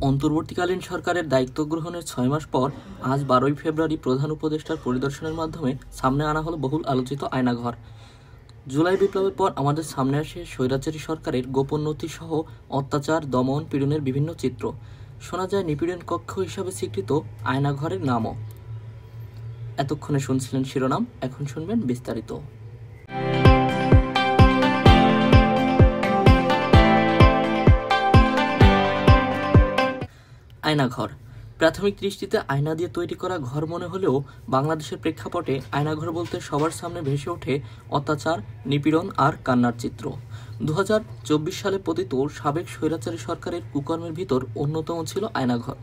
অন্তর্বর্তীকালীন সরকারের দায়িত্ব গ্রহণের ৬ মাস পর আজ ১২ই ফেব্রুয়ারি প্রধান উপদেষ্টার পরিদর্শনের মাধ্যমে সামনে আনা হলো বহুল আলোচিত আয়নাঘর। জুলাই বিপ্লবের পর আমাদের সামনে আসে স্বৈরাচারী সরকারের গোপন নথিসহ অত্যাচার, দমন, পীড়নের বিভিন্ন চিত্র। শোনা যায় নিপীড়ন কক্ষ হিসাবে স্বীকৃত আয়নাঘরের নামও। এতক্ষণে শুনছিলেন শিরোনাম, এখন শুনবেন বিস্তারিত। আয়নাঘর প্রাথমিক দৃষ্টিতে আয়না দিয়ে তৈরি করা ঘর মনে হলেও বাংলাদেশের প্রেক্ষাপটে আয়নাঘর বলতে সবার সামনে ভেসে ওঠে অত্যাচার, নিপীড়ন আর কান্নার চিত্র। ২০২৪ সালে পতিত সাবেক স্বৈরাচারী সরকারের কুকর্মের ভিতর অন্যতম ছিল আয়নাঘর।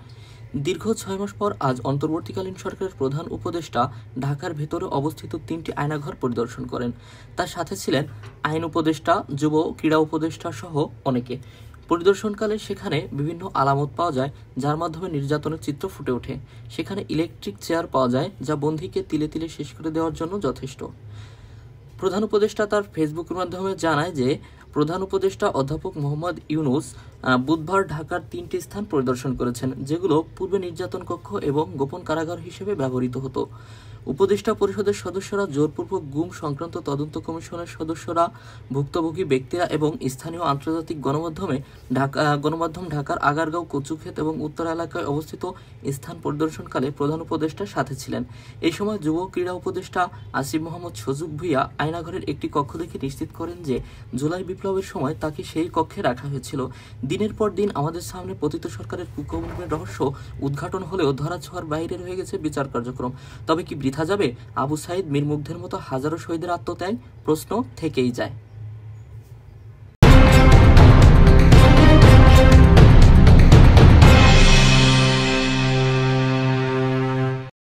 দীর্ঘ ৬ মাস পর আজ অন্তর্বর্তীকালীন সরকারের প্রধান উপদেষ্টা ঢাকার ভেতরে অবস্থিত ৩টি আয়নাঘর পরিদর্শন করেন। তার সাথে ছিলেন আইন উপদেষ্টা, যুব ক্রীড়া উপদেষ্টা সহ অনেকে। পরিদর্শনকালে সেখানে বিভিন্ন আলামত পাওয়া যায় যার মাধ্যমে নির্যাতনের চিত্র ফুটে ওঠে। সেখানে ইলেকট্রিক চেয়ার পাওয়া যায় যা বন্দীকে তিলে তিলে শেষ করে দেওয়ার জন্য যথেষ্ট। প্রধান উপদেষ্টা তার ফেসবুকের মাধ্যমে জানায় যে প্রধান উপদেষ্টা অধ্যাপক মোহাম্মদ ইউনূস বুধবার ঢাকার ৩টি স্থান পরিদর্শন করেছেন, যেগুলো পূর্বে নির্যাতন কক্ষ এবং গোপন কারাগার হিসেবে ব্যবহৃত হতো। উপদেষ্টা পরিষদের সদস্যরা জোরপূর্বক গুম সংক্রান্ত তদন্ত কমিশনের সদস্যরা, ভুক্তভোগী ব্যক্তিরা এবং স্থানীয় আন্তর্জাতিক গণমাধ্যম ঢাকার আগারগাঁও, কচুক্ষেত এবং উত্তরা এলাকায় অবস্থিত স্থান পরিদর্শনকালে প্রধান উপদেষ্টার সাথে ছিলেন। এই সময় যুব ক্রীড়া উপদেষ্টা আসিফ মোহাম্মদ সজুক ভূঁইয়া আয়নাঘরের একটি কক্ষ দেখে নিশ্চিত করেন যে জুলাই বিপ্লবের সময় তাকে সেই কক্ষে রাখা হয়েছিল। দিনের পর দিন আমাদের সামনে পতিত সরকারের কুকর্মের রহস্য উদ্ঘাটন হলেও ধরাছোঁয়ার বাইরে রয়ে গেছে বিচার কার্যক্রম। তবে কি বৃথা যাবে আবু সাঈদ, মীর মুগ্ধের মতো হাজারো শহীদের আত্মত্যাগ? প্রশ্ন থেকেই যায়।